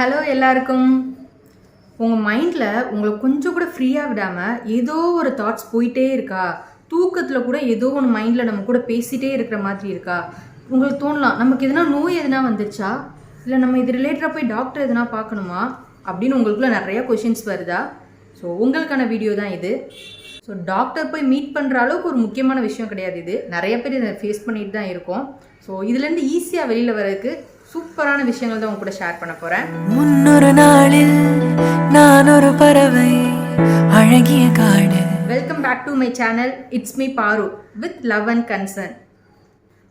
Hello எல்லாருக்கும். உங்கள் மைண்டில் உங்களை கொஞ்சம் கூட ஃப்ரீயாக விடாமல் ஏதோ ஒரு தாட்ஸ் போயிட்டே இருக்கா? தூக்கத்தில் கூட ஏதோ ஒன்று மைண்டில் நம்ம கூட பேசிகிட்டே இருக்கிற மாதிரி இருக்கா? உங்களுக்கு தோணலாம், நமக்கு எதனா நோய் எதனா வந்துருச்சா, இல்லை நம்ம இது ரிலேட்டடாக போய் டாக்டர் எதனா பார்க்கணுமா அப்படின்னு உங்களுக்குள்ள நிறையா கொஷின்ஸ் வருதா? ஸோ உங்களுக்கான வீடியோ தான் இது. ஸோ டாக்டர் போய் மீட் பண்ணுற அளவுக்கு ஒரு முக்கியமான விஷயம் கிடையாது இது. நிறைய பேர் இதை ஃபேஸ் பண்ணிட்டு தான் இருக்கோம். ஸோ இதுலேருந்து ஈஸியாக வெளியில் வர்றதுக்கு சூப்பரான விஷயங்கள் தான் உங்க கூட ஷேர் பண்ண போறேன். முன்னொரு நாளில் நான் ஒரு பறவை, அழகிய காடு. Welcome back to my channel. It's me Paru with love and concern.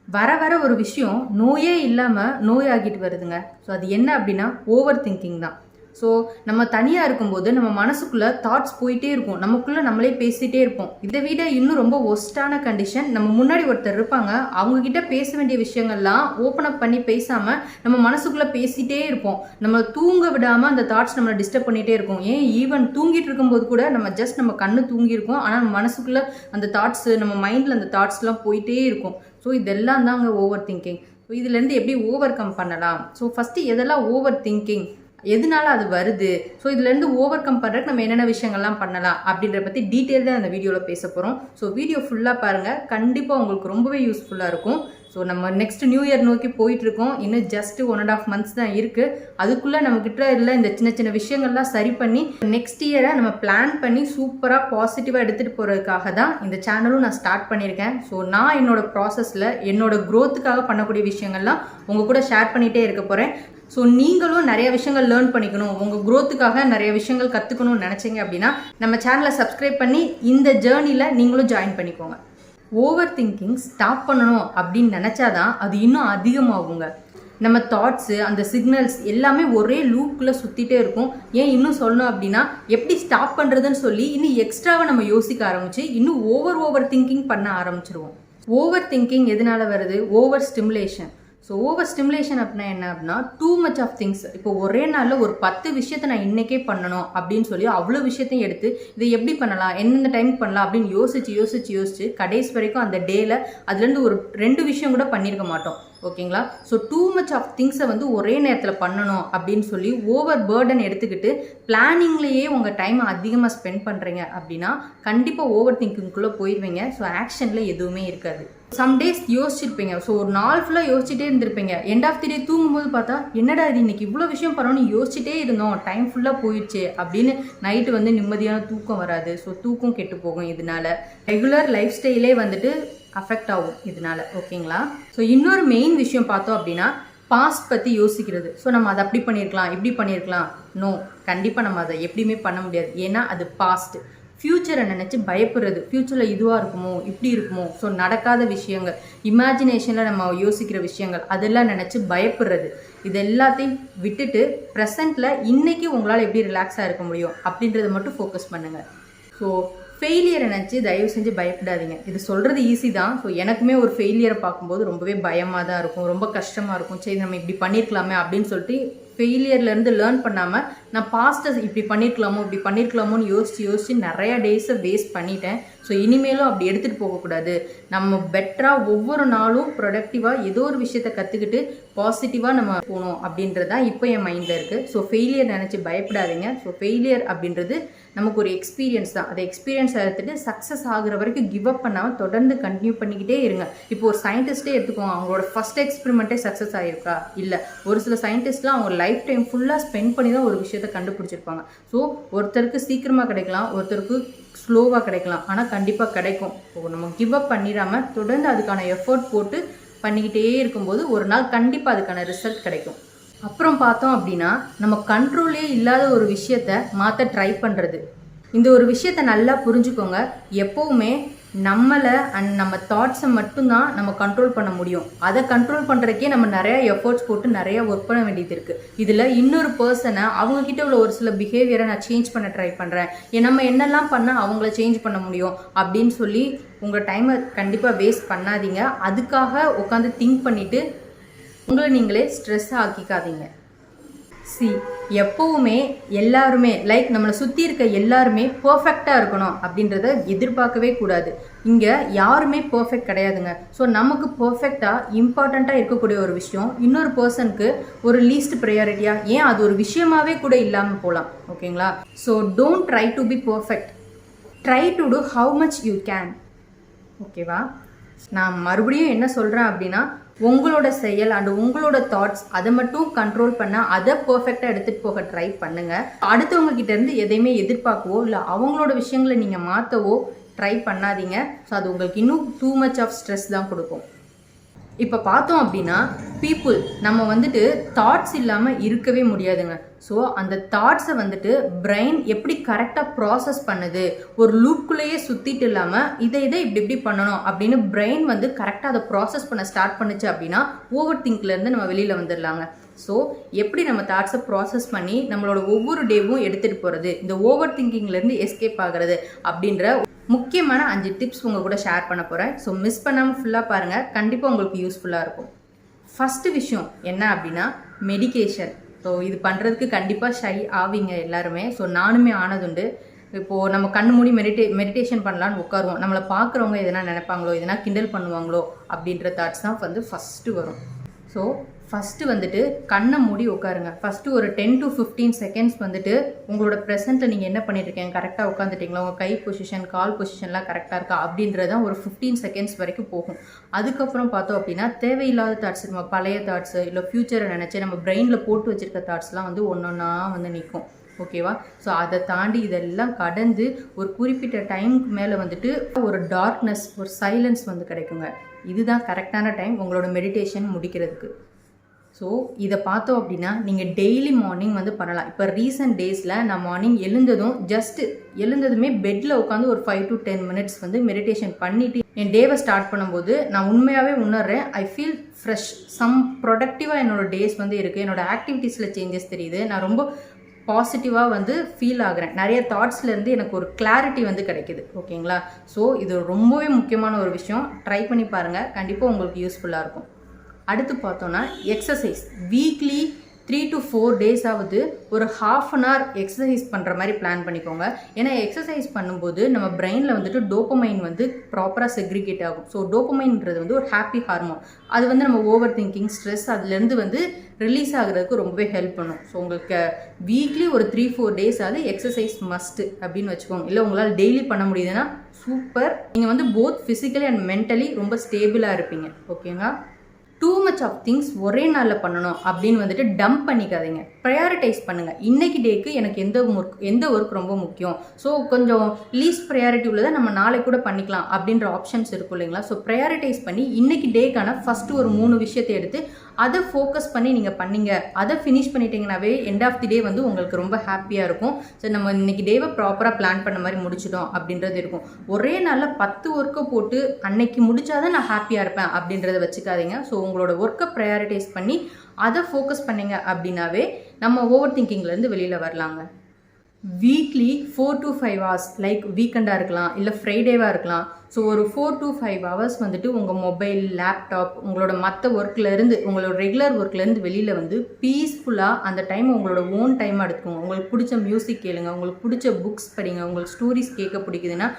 வர வர ஒரு விஷயம் நோயே இல்லாமல் நோயாகிட்டு வருதுங்க. ஸோ அது என்ன அப்படின்னா ஓவர் திங்கிங் தான். ஸோ நம்ம தனியாக இருக்கும்போது நம்ம மனசுக்குள்ளே தாட்ஸ் போயிட்டே இருக்கும், நமக்குள்ளே நம்மளே பேசிகிட்டே இருப்போம். இதை விட இன்னும் ரொம்ப ஒஸ்டான கண்டிஷன், நம்ம முன்னாடி ஒருத்தர் இருப்பாங்க, அவங்கக்கிட்ட பேச வேண்டிய விஷயங்கள்லாம் ஓப்பன் அப் பண்ணி பேசாமல் நம்ம மனசுக்குள்ளே பேசிகிட்டே இருப்போம். நம்ம தூங்க விடாமல் அந்த தாட்ஸ் நம்மளை டிஸ்டர்ப் பண்ணிகிட்டே இருக்கும். ஏன் ஈவன் தூங்கிட்டு இருக்கும்போது கூட நம்ம ஜஸ்ட் நம்ம கண்ணு தூங்கியிருக்கோம், ஆனால் நம்ம மனசுக்குள்ளே அந்த தாட்ஸு, நம்ம மைண்டில் அந்த தாட்ஸ்லாம் போயிட்டே இருக்கும். ஸோ இதெல்லாம் தான் அங்கே ஓவர் திங்கிங். ஸோ இதுலேருந்து எப்படி ஓவர் கம் பண்ணலாம்? ஸோ ஃபஸ்ட்டு எதெல்லாம் ஓவர் திங்கிங், எதனால அது வருது, ஸோ இதுலேருந்து ஓவர் கம் பண்ணுறதுக்கு நம்ம என்னென்ன விஷயங்கள்லாம் பண்ணலாம் அப்படின்றத பற்றி டீட்டெயில்டாக அந்த வீடியோவில் பேச போகிறோம். ஸோ வீடியோ ஃபுல்லாக பாருங்கள், கண்டிப்பாக உங்களுக்கு ரொம்பவே யூஸ்ஃபுல்லாக இருக்கும். ஸோ நம்ம நெக்ஸ்ட் நியூ இயர் நோக்கி போயிட்டுருக்கோம். இன்னும் ஜஸ்ட்டு 1.5 months தான் இருக்குது. அதுக்குள்ளே நம்மக்கிட்ட இல்லை இந்த சின்ன சின்ன விஷயங்கள்லாம் சரி பண்ணி நெக்ஸ்ட் இயரை நம்ம பிளான் பண்ணி சூப்பராக பாசிட்டிவாக எடுத்துகிட்டு போகிறதுக்காக தான் இந்த சேனலும் நான் ஸ்டார்ட் பண்ணியிருக்கேன். ஸோ நான் என்னோட ப்ராசஸில் என்னோட க்ரோத்துக்காக பண்ணக்கூடிய விஷயங்கள்லாம் உங்கள் கூட ஷேர் பண்ணிகிட்டே இருக்க போகிறேன். ஸோ நீங்களும் நிறைய விஷயங்கள் லேர்ன் பண்ணிக்கணும், உங்கள் க்ரோத்துக்காக நிறைய விஷயங்கள் கற்றுக்கணும்னு நினச்சிங்க அப்படின்னா நம்ம சேனலை சப்ஸ்கிரைப் பண்ணி இந்த ஜேர்னியில் நீங்களும் ஜாயின் பண்ணிக்கோங்க. ஓவர் திங்கிங் ஸ்டாப் பண்ணணும் அப்படின்னு நினச்சாதான் அது இன்னும் அதிகமாகுங்க. நம்ம தாட்ஸு, அந்த சிக்னல்ஸ் எல்லாமே ஒரே லூப்பில் சுற்றிட்டே இருக்கும். ஏன் இன்னும் சொல்லணும் அப்படின்னா, எப்படி ஸ்டாப் பண்ணுறதுன்னு சொல்லி இன்னும் எக்ஸ்ட்ராவாக நம்ம யோசிக்க ஆரம்பித்து இன்னும் ஓவர் திங்கிங் பண்ண ஆரம்பிச்சிருவோம். ஓவர் திங்கிங் எதனால வருது? Over stimulation. So over stimulation அப்படின்னா என்ன அப்படின்னா, டூ மச் ஆஃப் திங்ஸ். இப்போ ஒரே நாளில் ஒரு 10 விஷயத்தை நான் இன்றைக்கே பண்ணணும் அப்படின்னு சொல்லி அவ்வளோ விஷயத்தையும் எடுத்து இதை எப்படி பண்ணலாம், எந்தெந்த டைம் பண்ணலாம் அப்படின்னு யோசிச்சு கடைசி வரைக்கும் அந்த டேயில் அதுலேருந்து ஒரு 2 விஷயம் கூட பண்ணியிருக்க மாட்டோம். ஓகேங்களா? ஸோ டூ மச் ஆஃப் திங்ஸை வந்து ஒரே நேரத்தில் பண்ணணும் அப்படின்னு சொல்லி ஓவர் பேர்டன் எடுத்துக்கிட்டு பிளானிங்லேயே உங்கள் டைமை அதிகமாக ஸ்பெண்ட் பண்ணுறீங்க அப்படின்னா கண்டிப்பாக ஓவர் திங்கிங்குள்ளே போயிடுவீங்க. ஸோ ஆக்ஷனில் எதுவுமே இருக்காது. சம் டேஸ் யோசிச்சிருப்பீங்க, ஸோ ஒரு நாள் ஃபுல்லாக யோசிச்சுட்டே இருந்திருப்பீங்க. எண்ட் ஆஃப் தி டே தூங்கும்போது பார்த்தா என்னடா இது இன்னைக்கு இவ்வளோ விஷயம் பண்ணணும்னு யோசிச்சுட்டே இருந்தோம், டைம் ஃபுல்லாக போயிடுச்சு அப்படின்னு நைட்டு வந்து நிம்மதியான தூக்கம் வராது. ஸோ தூக்கம் கெட்டு போகும். இதனால ரெகுலர் லைஃப் ஸ்டைலே வந்துட்டு அஃபெக்ட் ஆகும் இதனால. ஓகேங்களா? ஸோ இன்னொரு மெயின் விஷயம் பார்த்தோம் அப்படின்னா பாஸ்ட் பற்றி யோசிக்கிறது. ஸோ நம்ம அதை அப்படி பண்ணியிருக்கலாம், இப்படி பண்ணியிருக்கலாம். நோ, கண்டிப்பாக நம்ம அதை எப்படியுமே பண்ண முடியாது. ஏன்னா அது பாஸ்ட். ஃப்யூச்சரை நினச்சி பயப்படுறது, ஃப்யூச்சரில் இதுவாக இருக்குமோ, இப்படி இருக்குமோ, ஸோ நடக்காத விஷயங்கள், இமேஜினேஷனில் நம்ம யோசிக்கிற விஷயங்கள் அதெல்லாம் நினச்சி பயப்படுறது, இது எல்லாத்தையும் விட்டுட்டு ப்ரெசண்ட்டில் இன்றைக்கி உங்களால் எப்படி ரிலாக்ஸாக இருக்க முடியும் அப்படின்றத மட்டும் ஃபோக்கஸ் பண்ணுங்கள். ஸோ ஃபெயிலியரை நினச்சி தயவு செஞ்சு பயப்படாதீங்க. இது சொல்கிறது ஈஸி தான். ஸோ எனக்குமே ஒரு ஃபெயிலியரை பார்க்கும்போது ரொம்பவே பயமாக தான் இருக்கும், ரொம்ப கஷ்டமாக இருக்கும். சரி நம்ம இப்படி பண்ணியிருக்கலாமே அப்படின்னு சொல்லிட்டு ஃபெயிலியர்லேருந்து லேர்ன் பண்ணாமல் நான் பாஸ்ட்டை இப்படி பண்ணியிருக்கலாமோன்னு யோசித்து நிறையா டேஸை வேஸ்ட் பண்ணிட்டேன். ஸோ இனிமேலும் அப்படி எடுத்துகிட்டு போகக்கூடாது. நம்ம பெட்டராக ஒவ்வொரு நாளும் ப்ரொடக்டிவாக ஏதோ ஒரு விஷயத்தை கற்றுக்கிட்டு பாசிட்டிவாக நம்ம போகணும் அப்படின்றது தான் இப்போ என் மைண்டில் இருக்குது. ஸோ ஃபெயிலியர் நினச்சி பயப்படாதீங்க. ஸோ ஃபெயிலியர் அப்படின்றது நமக்கு ஒரு எக்ஸ்பீரியன்ஸ் தான். அதை எக்ஸ்பீரியன்ஸ் எடுத்துகிட்டு சக்ஸஸ் ஆகுற வரைக்கும் கிவ் அப் பண்ணாமல் தொடர்ந்து கண்டினியூ பண்ணிக்கிட்டே இருங்க. இப்போ ஒரு சயின்டிஸ்ட்டே எடுத்துக்கோங்க, அவங்களோட ஃபஸ்ட் எக்ஸ்பெரிமெண்ட்டே சக்ஸஸ் ஆகிருக்கா? இல்லை. ஒரு சில சயின்டிஸ்ட்லாம் அவங்க லைஃப் டைம் ஃபுல்லாக ஸ்பெண்ட் பண்ணி தான் ஒரு விஷயத்தை கண்டுபிடிச்சிருப்பாங்க. ஸோ ஒருத்தருக்கு சீக்கிரமாக கிடைக்கலாம், ஒருத்தருக்கு ஸ்லோவாக கிடைக்கலாம், ஆனால் கண்டிப்பாக கிடைக்கும். ஸோ நம்ம கிவ் அப் பண்ணிடாமல் தொடர்ந்து அதுக்கான எஃபர்ட் போட்டு பண்ணிக்கிட்டே இருக்கும்போது ஒரு நாள் கண்டிப்பாக அதுக்கான ரிசல்ட் கிடைக்கும். அப்புறம் பார்த்தோம் அப்படின்னா நம்ம கண்ட்ரோலே இல்லாத ஒரு விஷயத்தை மாற்ற ட்ரை பண்ணுறது. இந்த ஒரு விஷயத்தை நல்லா புரிஞ்சுக்கோங்க. எப்போவுமே நம்மளை அண்ட் நம்ம தாட்ஸை மட்டும்தான் நம்ம கண்ட்ரோல் பண்ண முடியும். அதை கண்ட்ரோல் பண்ணுறதுக்கே நம்ம நிறையா எஃபர்ட்ஸ் போட்டு நிறையா ஒர்க் பண்ண வேண்டியது இருக்குது. இதில் இன்னொரு பர்சனை, அவங்கக்கிட்ட உள்ள ஒரு சில பிஹேவியரை நான் சேஞ்ச் பண்ண ட்ரை பண்ணுறேன், நம்ம என்னெல்லாம் பண்ணால் அவங்கள சேஞ்ச் பண்ண முடியும் அப்படின்னு சொல்லி உங்கள் டைமை கண்டிப்பாக வேஸ்ட் பண்ணாதீங்க. அதுக்காக உட்காந்து திங்க் பண்ணிவிட்டு உங்களை நீங்களே ஸ்ட்ரெஸ் ஆக்கிக்காதீங்க. எப்போவுமே எல்லாருமே நம்மளை சுற்றி இருக்க எல்லாருமே பர்ஃபெக்டாக இருக்கணும் அப்படின்றத எதிர்பார்க்கவே கூடாது. இங்கே யாருமே பர்ஃபெக்ட் கிடையாதுங்க. ஸோ நமக்கு பர்ஃபெக்டாக இம்பார்ட்டண்ட்டாக இருக்கக்கூடிய ஒரு விஷயம் இன்னொரு பர்சனுக்கு ஒரு லீஸ்ட் ப்ரையாரிட்டியாக, ஏன் அது ஒரு விஷயமாகவே கூட இல்லாமல் போகலாம். ஓகேங்களா? So don't try to be perfect, try to do how much you can. ஓகேவா? நான் மறுபடியும் என்ன சொல்கிறேன் அப்படின்னா, உங்களோட செயல் அண்ட் உங்களோட தாட்ஸ் அதை மட்டும் கண்ட்ரோல் பண்ண, அதை பர்ஃபெக்டாக எடுத்துகிட்டு போக ட்ரை பண்ணுங்கள். அடுத்தவங்க கிட்டேருந்து எதையுமே எதிர்பார்க்கவோ இல்லை அவங்களோட விஷயங்களை நீங்கள் மாற்றவோ ட்ரை பண்ணாதீங்க. ஸோ அது உங்களுக்கு இன்னும் டூ மச் ஆஃப் ஸ்ட்ரெஸ் தான் கொடுக்கும். இப்போ பார்த்தோம் அப்படின்னா பீப்புள் நம்ம வந்துட்டு தாட்ஸ் இல்லாமல் இருக்கவே முடியாதுங்க. ஸோ அந்த தாட்ஸை வந்துட்டு பிரெயின் எப்படி கரெக்டாக ப்ராசஸ் பண்ணுது, ஒரு லூப்குள்ளேயே சுற்றிட்டு இல்லாமல் இதை இப்படி பண்ணணும் அப்படின்னு பிரெயின் வந்து கரெக்டாக அதை ப்ராசஸ் பண்ண ஸ்டார்ட் பண்ணுச்சு அப்படின்னா ஓவர் திங்க்லேருந்து நம்ம வெளியில் வந்துடலாங்க. ஸோ எப்படி நம்ம தாட்ஸை ப்ராசஸ் பண்ணி நம்மளோட ஒவ்வொரு டேவும் எடுத்துகிட்டு போகிறது, இந்த ஓவர் திங்கிங்லேருந்து எஸ்கேப் ஆகிறது அப்படின்ற முக்கியமான 5 டிப்ஸ் உங்கள் கூட ஷேர் பண்ண போகிறேன். ஸோ மிஸ் பண்ணாமல் ஃபுல்லாக பாருங்கள், கண்டிப்பாக உங்களுக்கு யூஸ்ஃபுல்லாக இருக்கும். ஃபஸ்ட்டு விஷயம் என்ன அப்படின்னா மெடிடேஷன். ஸோ இது பண்ணுறதுக்கு கண்டிப்பாக ஷை ஆவீங்க எல்லாருமே. ஸோ நானுமே ஆனதுண்டு. இப்போது நம்ம கண்ணு மூடி மெடிடேஷன் பண்ணலான்னு உட்காருவோம், நம்மளை பார்க்குறவங்க எதனா நினைப்பாங்களோ, எதனா கிண்டல் பண்ணுவாங்களோ அப்படின்ற தாட்ஸ் தான் வந்து ஃபஸ்ட்டு வரும். ஸோ ஃபஸ்ட்டு வந்துட்டு கண்ணை மூடி உட்காருங்க. ஃபஸ்ட்டு ஒரு 10 to 15 செகண்ட்ஸ் வந்துட்டு உங்களோட ப்ரெசென்ட்டில் நீங்கள் என்ன பண்ணிட்டுருக்கீங்க, கரெக்டாக உட்காந்துட்டிங்களா, உங்கள் கை பொசிஷன் கால் பொசிஷன்லாம் கரெக்டாக இருக்கா அப்படின்றதான் ஒரு 15 செகண்ட்ஸ் வரைக்கும் போகும். அதுக்கப்புறம் பார்த்தோம் அப்படின்னா தேவையில்லாத தாட்ஸ், நம்ம பழைய தாட்ஸு இல்லை ஃப்யூச்சரை நினச்சி நம்ம பிரெயினில் போட்டு வச்சுருக்க தாட்ஸ்லாம் வந்து ஒன்றா வந்து நிற்கும். ஓகேவா? ஸோ அதை தாண்டி இதெல்லாம் கடந்து ஒரு குறிப்பிட்ட டைமுக்கு மேலே வந்துட்டு ஒரு டார்க்னஸ், ஒரு சைலன்ஸ் வந்து கிடைக்குங்க. இதுதான் கரெக்டான டைம் உங்களோட மெடிடேஷன் முடிக்கிறதுக்கு. ஸோ இதை பார்த்தோம் அப்படின்னா நீங்கள் டெய்லி மார்னிங் வந்து பண்ணலாம். இப்போ ரீசன்ட் டேஸில் நான் மார்னிங் எழுந்ததுமே பெட்டில் உட்காந்து ஒரு 5 to 10 minutes வந்து மெடிடேஷன் பண்ணிவிட்டு என் டேவை ஸ்டார்ட் பண்ணும்போது நான் உண்மையாகவே உணர்றேன், ஐ ஃபீல் ஃப்ரெஷ், சம் ப்ரொடக்டிவாக என்னோடய டேஸ் வந்து இருக்குது. என்னோடய ஆக்டிவிட்டீஸில் சேஞ்சஸ் தெரியுது, நான் ரொம்ப பாசிட்டிவாக வந்து ஃபீல் ஆகுறேன். நிறைய தாட்ஸ்லேருந்து எனக்கு ஒரு கிளாரிட்டி வந்து கிடைக்குது. ஓகேங்களா? ஸோ இது ரொம்பவே முக்கியமான ஒரு விஷயம். ட்ரை பண்ணி பாருங்கள், கண்டிப்பாக உங்களுக்கு யூஸ்ஃபுல்லாக இருக்கும். அடுத்து பார்த்தோன்னா எக்ஸசைஸ். வீக்லி 3 to 4 days ஆகுது ஒரு 1/2 an hour எக்ஸசைஸ் பண்ணுற மாதிரி பிளான் பண்ணிக்கோங்க. ஏன்னா எக்ஸசைஸ் பண்ணும்போது நம்ம பிரெயினில் வந்துட்டு டோப்பமைன் வந்து ப்ராப்பராக செக்ரிகேட் ஆகும். ஸோ டோப்பமைன்றது வந்து ஒரு ஹாப்பி ஹார்மோன். அது வந்து நம்ம ஓவர் திங்கிங், ஸ்ட்ரெஸ் அதுலேருந்து வந்து ரிலீஸ் ஆகிறதுக்கு ரொம்பவே ஹெல்ப் பண்ணும். ஸோ உங்களுக்கு வீக்லி ஒரு 3-4 days ஆகுது எக்ஸசைஸ் மஸ்ட்டு அப்படின்னு வச்சுக்கோங்க. இல்லை உங்களால் டெய்லி பண்ண முடியுதுன்னா சூப்பர். நீங்கள் வந்து போத் ஃபிசிக்கலி அண்ட் மென்டலி ரொம்ப ஸ்டேபிளாக இருப்பீங்க. ஓகேங்களா? டூ மச் ஆஃப் திங்ஸ் ஒரே நாளில் பண்ணணும் அப்படின்னு வந்துட்டு டம்ப் பண்ணிக்காதீங்க. ப்ரையாரிட்டைஸ் பண்ணுங்கள். இன்றைக்கி டேக்கு எனக்கு எந்த ஒர்க் ரொம்ப முக்கியம், ஸோ கொஞ்சம் லீஸ்ட் ப்ரையாரிட்டி உள்ளதை நம்ம நாளைக்கு கூட பண்ணிக்கலாம் அப்படின்ற ஆப்ஷன்ஸ் இருக்கும் இல்லைங்களா? ஸோ ப்ரையாரிட்டைஸ் பண்ணி இன்றைக்கி டேக்கான ஃபஸ்ட்டு ஒரு 3 விஷயத்தை எடுத்து அதை ஃபோக்கஸ் பண்ணி நீங்கள் பண்ணீங்க, அதை ஃபினிஷ் பண்ணிட்டீங்கன்னாவே எண்ட் ஆஃப் தி டே வந்து உங்களுக்கு ரொம்ப ஹாப்பியாக இருக்கும். ஸோ நம்ம இன்றைக்கி டேவை ப்ராப்பராக பிளான் பண்ண மாதிரி முடிச்சிட்டோம் அப்படின்றது இருக்கும். ஒரே நாளில் 10 ஒர்க்கை போட்டு அன்னைக்கு முடிச்சாதான் நான் ஹாப்பியாக இருப்பேன் அப்படின்றத வச்சுக்காதீங்க. ஸோ உங்களோட ஒர்க்கை ப்ரையாரிட்டைஸ் பண்ணி அதை ஃபோக்கஸ் பண்ணிங்க அப்படின்னாவே நம்ம ஓவர் திங்கிங்லேருந்து வெளியில் வரலாங்க. வீக்லி 4 to 5 hours லைக் வீக்கெண்டாக இருக்கலாம், இல்லை ஃப்ரைடேவாக இருக்கலாம். ஸோ ஒரு 4 to 5 hours வந்துட்டு உங்கள் மொபைல், லேப்டாப், உங்களோட மற்ற ஒர்க்லேருந்து, உங்களோட ரெகுலர் ஒர்க்லேருந்து வெளியில் வந்து பீஸ்ஃபுல்லாக அந்த டைம் உங்களோட ஓன் டைமாக எடுத்துக்கோங்க. உங்களுக்கு பிடிச்ச மியூசிக் கேளுங்க, உங்களுக்கு பிடிச்ச புக்ஸ் படிங்க, உங்களுக்கு ஸ்டோரிஸ் கேட்க பிடிக்குதுன்னா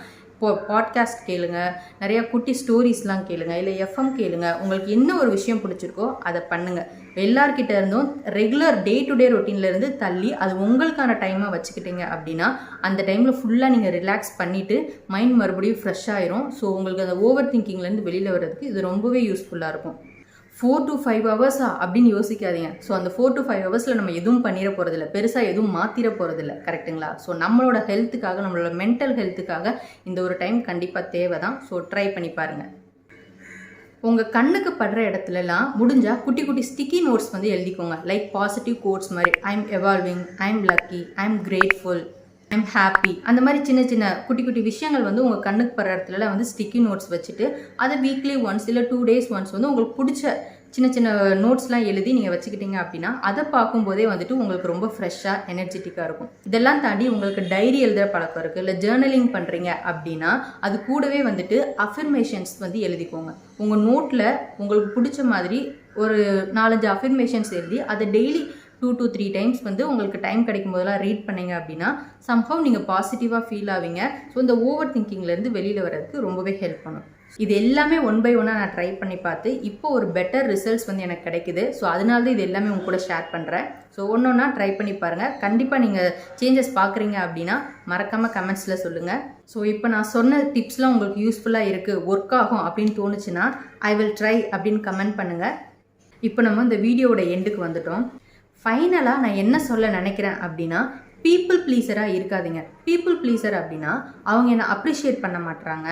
பாட்காஸ்ட் கேளுங்க, நிறையா குட்டி ஸ்டோரிஸ்லாம் கேளுங்க, இல்லை எஃப்எம் கேளுங்க. உங்களுக்கு என்ன ஒரு விஷயம் பிடிச்சிருக்கோ அதை பண்ணுங்கள். எல்லார்கிட்ட இருந்தும் ரெகுலர் டே டு டே ரொட்டீன்லேருந்து தள்ளி அது உங்களுக்கான டைமாக வச்சுக்கிட்டீங்க அப்படின்னா அந்த டைமில் ஃபுல்லாக நீங்கள் ரிலாக்ஸ் பண்ணிவிட்டு மைண்ட் மறுபடியும் ஃப்ரெஷ் ஆயிரும். ஸோ உங்களுக்கு அந்த ஓவர் திங்கிங்லேருந்து வெளியில் வர்றதுக்கு இது ரொம்பவே யூஸ்ஃபுல்லாக இருக்கும். 4 to 5 hours அப்படின்னு யோசிக்காதீங்க. ஸோ அந்த 4 to 5 hours நம்ம எதுவும் பண்ணிட போகிறதில்ல, பெருசாக எதுவும் மாற்றிட போகிறதில்ல. கரெக்டுங்களா? ஸோ நம்மளோட ஹெல்த்துக்காக, நம்மளோட மென்டல் ஹெல்த்துக்காக இந்த ஒரு டைம் கண்டிப்பாக தேவை தான். ஸோ ட்ரை பண்ணி பாருங்கள். உங்கள் கண்ணுக்கு படுற இடத்துலலாம் முடிஞ்சால் குட்டி குட்டி ஸ்டிக்கி நோட்ஸ் வந்து எழுதிக்கோங்க. லைக் பாசிட்டிவ் கோட்ஸ் மாதிரி, I am evolving, I am lucky, I am grateful, I am happy. அந்த மாதிரி சின்ன சின்ன குட்டி குட்டி விஷயங்கள் வந்து உங்கள் கண்ணுக்கு படுற இடத்துலலாம் வந்து ஸ்டிக்கி நோட்ஸ் வச்சுட்டு அதை வீக்லி ஒன்ஸ் இல்லை 2 days ஒன்ஸ் வந்து உங்களுக்கு பிடிச்ச சின்ன சின்ன நோட்ஸ்லாம் எழுதி நீங்கள் வச்சுக்கிட்டீங்க அப்படின்னா அதை பார்க்கும்போதே வந்துட்டு உங்களுக்கு ரொம்ப ஃப்ரெஷ்ஷாக எனர்ஜெட்டிக்காக இருக்கும். இதெல்லாம் தாண்டி உங்களுக்கு டைரி எழுதுகிற பழக்கம் இருக்குது, இல்லை ஜேர்னலிங் பண்ணுறீங்க அப்படின்னா அது கூடவே வந்துட்டு அஃபர்மேஷன்ஸ் வந்து எழுதிக்கோங்க. உங்கள் நோட்டில் உங்களுக்கு பிடிச்ச மாதிரி ஒரு 4-5 அஃபர்மேஷன்ஸ் எழுதி அதை டெய்லி 2 to 3 டைம்ஸ் வந்து உங்களுக்கு டைம் கிடைக்கும் போதெல்லாம் ரீட் பண்ணீங்க அப்படின்னா சம்ஹவ் நீங்கள் பாசிட்டிவாக ஃபீல் ஆவீங்க. ஸோ இந்த ஓவர் திங்கிங்லேருந்து வெளியில் வர்றதுக்கு ரொம்பவே ஹெல்ப் பண்ணும். இது எல்லாமே ஒன் பை ஒன்னாக நான் ட்ரை பண்ணி பார்த்து இப்போ ஒரு பெட்டர் ரிசல்ட்ஸ் வந்து எனக்கு கிடைக்குது. ஸோ அதனால தான் இது எல்லாமே உங்க கூட ஷேர் பண்ணுறேன். ஸோ ஒன்று ஒன்றா ட்ரை பண்ணி பாருங்கள். கண்டிப்பாக நீங்கள் சேஞ்சஸ் பார்க்குறீங்க அப்படின்னா மறக்காமல் கமெண்ட்ஸில் சொல்லுங்கள். ஸோ இப்போ நான் சொன்ன டிப்ஸ்லாம் உங்களுக்கு யூஸ்ஃபுல்லாக இருக்குது, ஒர்க் ஆகும் அப்படின்னு தோணுச்சுன்னா ஐ வில் ட்ரை அப்படின்னு கமெண்ட் பண்ணுங்கள். இப்போ நம்ம இந்த வீடியோவோட எண்டுக்கு வந்துட்டோம். ஃபைனலாக நான் என்ன சொல்ல நினைக்கிறேன் அப்படின்னா, பீப்புள் ப்ளீஸராக இருக்காதீங்க. பீப்புள் ப்ளீஸர் அப்படின்னா அவங்க என்னை அப்ரிஷியேட் பண்ண மாட்றாங்க,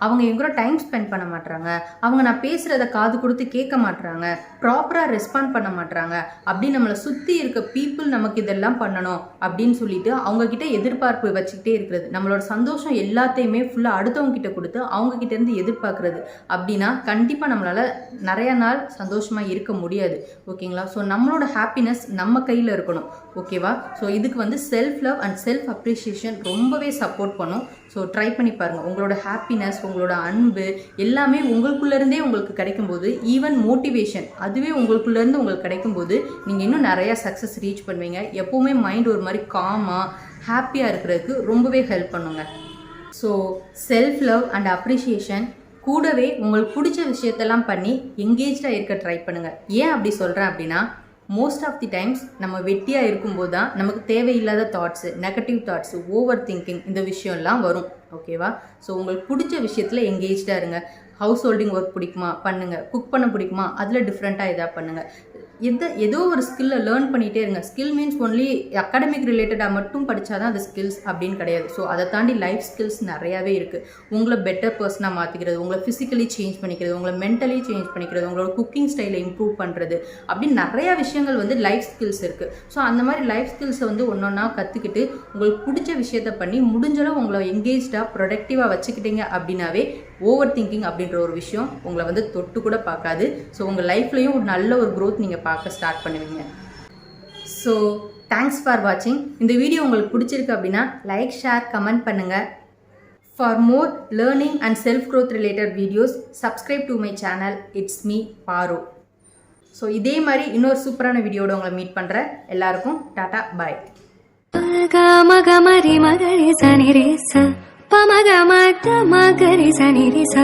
அவங்க என் கூட டைம் ஸ்பெண்ட் பண்ண மாட்றாங்க, அவங்க நான் பேசுகிறத காது கொடுத்து கேட்க மாட்றாங்க, ப்ராப்பராக ரெஸ்பாண்ட் பண்ண மாட்றாங்க அப்படின்னு நம்மளை சுற்றி இருக்க பீப்புள் நமக்கு இதெல்லாம் பண்ணணும் அப்படின்னு சொல்லிட்டு அவங்கக்கிட்ட எதிர்பார்ப்பு வச்சுக்கிட்டே இருக்கிறது, நம்மளோட சந்தோஷம் எல்லாத்தையுமே ஃபுல்லாக அடுத்தவங்க கிட்ட கொடுத்து அவங்கக்கிட்டேருந்து எதிர்பார்க்குறது அப்படின்னா கண்டிப்பாக நம்மளால் நிறையா நாள் சந்தோஷமாக இருக்க முடியாது. ஓகேங்களா? ஸோ நம்மளோட ஹாப்பினஸ் நம்ம கையில் இருக்கணும். ஓகேவா? ஸோ இதுக்கு வந்து self love and self appreciation ரொம்பவே சப்போர்ட் பண்ணும். ஸோ ட்ரை பண்ணி பாருங்கள். உங்களோட ஹாப்பினஸ், உங்களோட அன்பு எல்லாமே உங்களுக்குள்ளேருந்தே உங்களுக்கு கிடைக்கும்போது, ஈவன் மோட்டிவேஷன் அதுவே உங்களுக்குள்ளேருந்து உங்களுக்கு கிடைக்கும்போது நீங்கள் இன்னும் நிறையா சக்ஸஸ் ரீச் பண்ணுவீங்க. எப்போவுமே மைண்ட் ஒரு மாதிரி காமாக ஹாப்பியாக இருக்கிறதுக்கு ரொம்பவே ஹெல்ப் பண்ணுங்க. So self love and appreciation கூடவே உங்களுக்கு பிடிச்ச விஷயத்தெல்லாம் பண்ணி எங்கேஜாக இருக்க ட்ரை பண்ணுங்கள். ஏன் அப்படி சொல்கிறேன் அப்படின்னா, மோஸ்ட் ஆஃப் தி டைம்ஸ் நம்ம வெட்டியாக இருக்கும்போது தான் நமக்கு தேவையில்லாத thoughts, negative thoughts, over thinking இந்த விஷயம்லாம் வரும். ஓகேவா? ஸோ உங்களுக்கு பிடிச்ச விஷயத்தில் எங்கேஜாக இருங்க. ஹவுஸ் ஹோல்டிங் ஒர்க் பிடிக்குமா பண்ணுங்கள், குக் பண்ண பிடிக்குமா அதில் டிஃப்ரெண்ட்டாக இதாக பண்ணுங்கள். ஏதோ ஒரு ஸ்கில்லை லேர்ன் பண்ணிகிட்டே இருங்க. ஸ்கில் மீன்ஸ் ஒன்லி அகாடமிக் ரிலேட்டடாக மட்டும் படித்தா தான் அது ஸ்கில்ஸ் அப்படின்னு கிடையாது. ஸோ அதை தாண்டி லைஃப் ஸ்கில்ஸ் நிறையாவே இருக்குது. உங்களை பெட்டர் பர்சனாக மாற்றிக்கிறது, உங்களை ஃபிசிக்கலி சேஞ்ச் பண்ணிக்கிறது, உங்களை மென்டலி சேஞ்ச் பண்ணிக்கிறது, உங்களோட குக்கிங் ஸ்டைலை இம்ப்ரூவ் பண்ணுறது அப்படின்னு நிறையா விஷயங்கள் வந்து லைஃப் ஸ்கில்ஸ் இருக்குது. ஸோ அந்த மாதிரி லைஃப் ஸ்கில்ஸை வந்து ஒன்று ஒன்றா கற்றுக்கிட்டு உங்களுக்கு பிடிச்ச விஷயத்த பண்ணி முடிஞ்சளவு உங்களை எங்கேஜாக ப்ரொடக்டிவாக வச்சுக்கிட்டீங்க அப்படின்னாவே ஓவர் திங்கிங் அப்படின்ற ஒரு விஷயம் உங்களை வந்து தொட்டு கூட பார்க்காது. ஸோ உங்கள் லைஃப்லையும் ஒரு நல்ல ஒரு க்ரோத் நீங்கள் பார்க்க ஸ்டார்ட் பண்ணுவீங்க. ஸோ தேங்க்ஸ் ஃபார் வாட்சிங். இந்த வீடியோ உங்களுக்கு பிடிச்சிருக்கு அப்படின்னா லைக், ஷேர், கமெண்ட் பண்ணுங்கள். For more learning and self growth related videos subscribe to my channel. It's me பாரு. ஸோ இதே மாதிரி இன்னொரு சூப்பரான வீடியோட உங்களை மீட் பண்ணுறேன். எல்லாருக்கும் டாடா, பாய். மகரி சனி ரேச பமக மத மகரி சனி ரேச